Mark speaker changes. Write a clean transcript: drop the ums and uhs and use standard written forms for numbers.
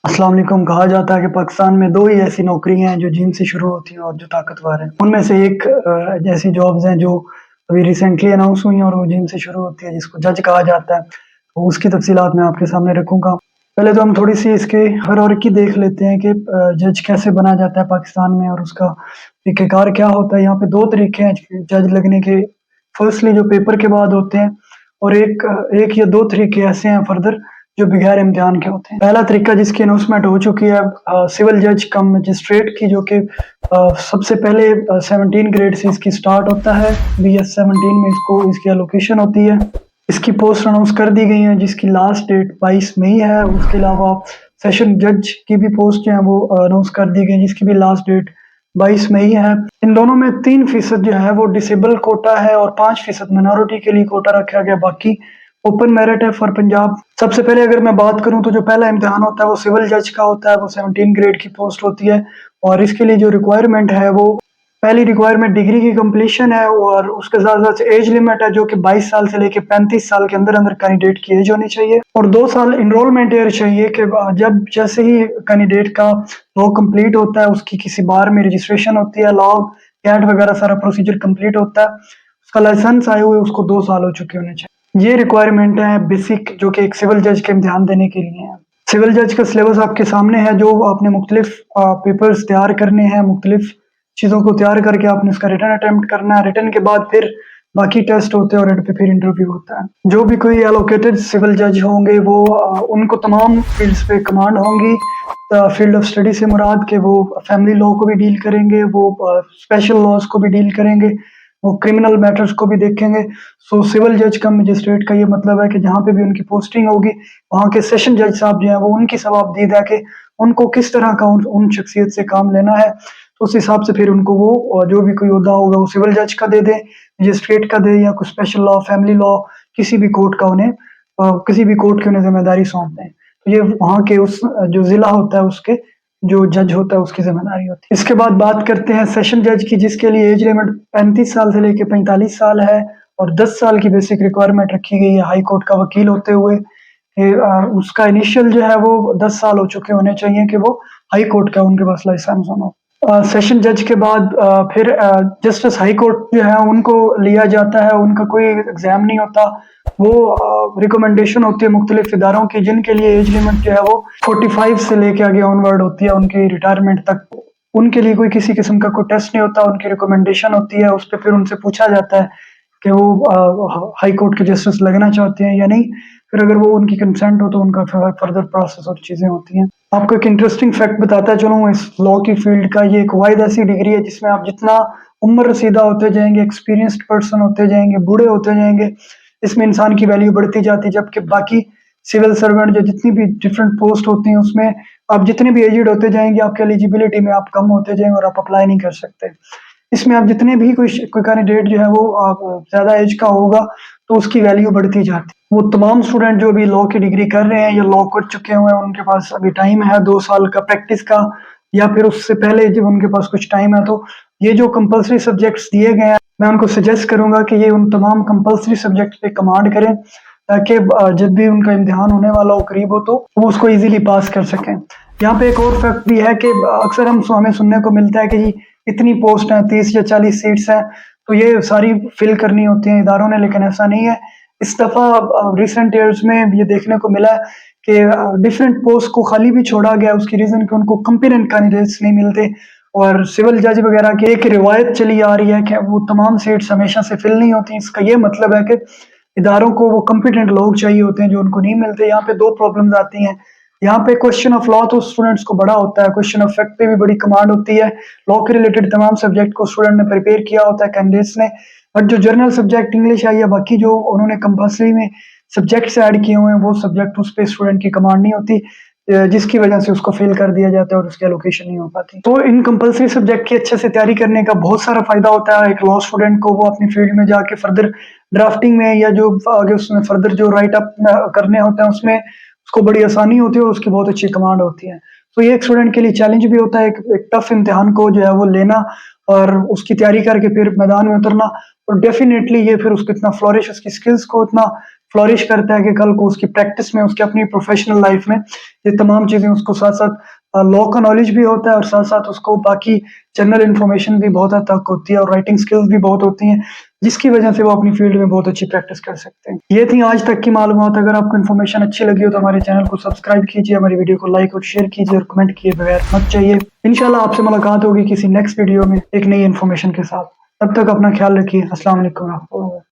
Speaker 1: अस्सलाम वालेकुम। कहा जाता है कि पाकिस्तान में 2 ही ऐसी नौकरियाँ हैं जो जीन से शुरू होती हैं और जो ताकतवर हैं। उनमें से एक ऐसी जॉब्स हैं जो अभी रिसेंटली अनाउंस हुई हैं और वो जीन से शुरू होती है जिसको जज कहा जाता है। तो उसकी तफ़सीलात मैं आपके सामने रखूँगा। पहले तो हम थोड़ी-सी इसकी हायरार्की देख लेते हैं कि जज कैसे बना जाता है पाकिस्तान में और उसका तरीक़ेकार क्या होता है। यहाँ पे 2 तरीके हैं जज लगने के। फर्स्टली जो पेपर के बाद होते हैं और एक या 2 तरीके ऐसे हैं फर्दर जो बगैर इम्तिहान के होते हैं। पहला तरीका जिसकी अनाउंसमेंट हो चुकी है सिविल जज कम मजिस्ट्रेट की, जो कि सबसे पहले 17 ग्रेड से इसकी स्टार्ट होता है। बीएस 17 में इसको इसकी एलोकेशन होती है। इसकी पोस्ट अनाउंस कर दी गई है जिसकी लास्ट डेट 22 मई है। उसके अलावा सेशन जज की भी पोस्ट जो है वो अनाउंस कर दी गई जिसकी भी लास्ट डेट 22 मई है। इन दोनों में 3% जो है वो डिसेबल कोटा है और 5% माइनॉरिटी के लिए कोटा रखा गया। बाकी ओपन मेरिट है फॉर पंजाब। सबसे पहले अगर मैं बात करूं तो जो पहला इम्तिहान होता है वो सिविल जज का होता है। वो 17 ग्रेड की पोस्ट होती है और इसके लिए जो रिक्वायरमेंट है वो पहली रिक्वायरमेंट डिग्री की कंप्लीशन है और उसके साथ-साथ एज लिमिट है जो कि 22 साल से लेके 35 साल के अंदर-अंदर कैंडिडेट की एज होनी चाहिए और 2 साल एनरोलमेंट ईयर चाहिए कि जब जैसे ही कैंडिडेट का लॉ कंप्लीट होता है, उसकी किसी बार में रजिस्ट्रेशन होती है, लॉ, कैट वगैरह सारा प्रोसीजर कंप्लीट होता है, उसका लाइसेंस आए हुए उसको 2 साल हो चुके होने चाहिए। ये रिक्वायरमेंट है बेसिक जो कि एक सिविल जज के इम्तिहान देने के लिए है। सिविल जज का सिलेबस आपके सामने है जो आपने मुख्तलिफ पेपर्स तैयार करने हैं, मुख्तलिफ चीज़ों को तैयार करके आपने उसका रिटन अटेम्प्ट करना है। रिटन के बाद फिर बाकी टेस्ट होते हैं और एंड पे फिर इंटरव्यू होता है। जो भी कोई एलोकेटेड सिविल जज होंगे वो उनको तमाम फील्ड्स पे कमांड होंगी। फील्ड ऑफ स्टडी से मुराद के वो फैमिली लॉ को भी डील करेंगे, वो स्पेशल लॉज को भी डील करेंगे, वो क्रिमिनल मैटर्स को भी देखेंगे। सो सिविल जज कम मजिस्ट्रेट का ये मतलब है कि जहाँ पे भी उनकी पोस्टिंग होगी, वहाँ के सेशन जज साहब जो हैं वो उनकी सवाबदीद है कि उनको किस तरह का उन शख्सियत से काम लेना है। तो उस हिसाब से फिर उनको वो जो भी कोई ओहदा होगा वो सिविल जज का दे दें, मजिस्ट्रेट का दे या कोई स्पेशल लॉ, फैमिली लॉ, किसी भी कोर्ट का उन्हें किसी भी कोर्ट की उन्हें ज़िम्मेदारी सौंप दें। तो ये वहाँ के उस जो ज़िला होता है उसके जो जज होता है उसकी ज़िम्मेदारी होती है। इसके बाद बात करते हैं सेशन जज की, जिसके लिए एज लिमिट 35 साल से लेके 45 साल है और 10 साल की बेसिक रिक्वायरमेंट रखी गई है हाई कोर्ट का वकील होते हुए। उसका इनिशियल जो है वो 10 साल हो चुके होने चाहिए कि वो हाई कोर्ट का उनके पास लाइसेंस होना। सेशन जज के बाद फिर जस्टिस हाई कोर्ट जो है उनको लिया जाता है, उनका कोई एग्ज़ाम नहीं होता। वो रिकमेंडेशन होती है मुख्तलिफ इदारों की जिनके लिए एज लिमिट जो है वो 45 से लेके आगे ऑनवर्ड होती है उनकी रिटायरमेंट तक। उनके लिए कोई किसी किस्म का कोई टेस्ट नहीं होता, उनकी रिकमेंडेशन होती है, उस पे फिर उनसे पूछा जाता है कि वो हाई कोर्ट के जस्टिस लगना चाहते हैं या नहीं। फिर अगर वो उनकी कंसेंट हो तो उनका फर्दर प्रोसेस और चीज़ें होती हैं। आपको एक इंटरेस्टिंग फैक्ट बताता चलूँ इस लॉ की फील्ड का। ये एक वाहिद ऐसी डिग्री है जिसमें आप जितना उम्र रसीदा होते जाएँगे, एक्सपीरियंस्ड पर्सन होते जाएँगे, बूढ़े होते जाएँगे, इसमें इंसान की वैल्यू बढ़ती जाती है। जबकि बाकी सिविल सर्वेंट जो जितनी भी डिफरेंट पोस्ट होती हैं उसमें आप जितने भी एजेड होते जाएँगे आपकी एलिजिबिलिटी में आप कम होते जाएँगे और आप अप्लाई नहीं कर सकते। इसमें आप जितने भी कोई कैंडिडेट जो है वो ज़्यादा एज का होगा तो उसकी वैल्यू बढ़ती जाती है। वो तमाम स्टूडेंट जो अभी लॉ की डिग्री कर रहे हैं या लॉ कर चुके हुए हैं उनके पास अभी टाइम है 2 साल का प्रैक्टिस का, या फिर उससे पहले जब उनके पास कुछ टाइम है तो ये जो कंपल्सरी सब्जेक्ट्स दिए गए हैं मैं उनको सजेस्ट करूँगा कि ये उन तमाम कंपल्सरी सब्जेक्ट्स पे कमांड करें ताकि जब भी उनका इम्तिहान होने वाला हो करीब हो तो वो उसको ईज़िली पास कर सकें। यहाँ पे एक और फैक्ट भी है कि अक्सर हमें सुनने को मिलता है कि जी इतनी पोस्ट हैं, 30 या 40 सीट्स हैं, तो ये सारी फिल करनी होती हैं इदारों ने, लेकिन ऐसा नहीं है। इस दफ़ा रिसेंट ईयर्स में ये देखने को मिला है कि डिफरेंट पोस्ट को खाली भी छोड़ा गया, उसकी रीज़न कि उनको कॉम्पिटेंट कैंडिडेट्स नहीं मिलते और सिविल जज वगैरह की एक रिवायत चली आ रही है कि वो तमाम सीट्स हमेशा से फिल नहीं होती। इसका ये मतलब है कि इदारों को वो कॉम्पिटेंट लोग चाहिए होते हैं जो उनको नहीं मिलते। यहाँ पे 2 प्रॉब्लम्स आती हैं। यहाँ पे क्वेश्चन ऑफ लॉ तो स्टूडेंट्स को बड़ा होता है, क्वेश्चन ऑफ फैक्ट पे भी बड़ी कमांड होती है। लॉ के रिलेटेड तमाम सब्जेक्ट को स्टूडेंट ने प्रिपेयर किया होता है कैंडिडेट्स ने, बट जो जनरल सब्जेक्ट इंग्लिश है या बाकी जो उन्होंने कंपल्सरी में सब्जेक्ट्स ऐड किए हुए हैं वो सब्जेक्ट उस पे स्टूडेंट की कमांड नहीं होती, जिसकी वजह से उसको फेल कर दिया जाता है और उसकी एलोकेशन नहीं हो पाती। तो इन कंपल्सरी सब्जेक्ट की अच्छे से तैयारी करने का बहुत सारा फायदा होता है एक लॉ स्टूडेंट को। वो अपनी फील्ड में जाके फर्दर ड्राफ्टिंग में या जो आगे उसमें फर्दर जो राइट अप करने होते हैं उसमें उसको बड़ी आसानी होती है और उसकी बहुत अच्छी कमांड होती है। तो ये एक स्टूडेंट के लिए चैलेंज भी होता है एक टफ इम्तिहान को जो है वो लेना और उसकी तैयारी करके फिर मैदान में उतरना, और डेफिनेटली ये फिर उसको इतना फ्लोरिश उसकी स्किल्स को इतना फ्लोरिश करता है कि कल को उसकी प्रैक्टिस में, उसकी अपनी प्रोफेशनल लाइफ में ये तमाम चीज़ें उसको साथ-साथ लॉ का नॉलेज भी होता है और साथ-साथ उसको बाकी जनरल इन्फॉर्मेशन भी बहुत हद तक होती है और राइटिंग स्किल्स भी बहुत होती हैं, जिसकी वजह से वो अपनी फील्ड में बहुत अच्छी प्रैक्टिस कर सकते हैं। ये थी आज तक की मालूमात। अगर आपको इन्फॉर्मेशन अच्छी लगी हो तो हमारे चैनल को सब्सक्राइब कीजिए, हमारी वीडियो को लाइक और शेयर कीजिए और कमेंट किए बगैर मत जाइए। इंशाल्लाह आपसे मुलाकात होगी किसी नेक्स्ट वीडियो में एक नई इन्फॉर्मेशन के साथ। तब तक अपना ख्याल रखिए। अस्सलाम वालेकुम।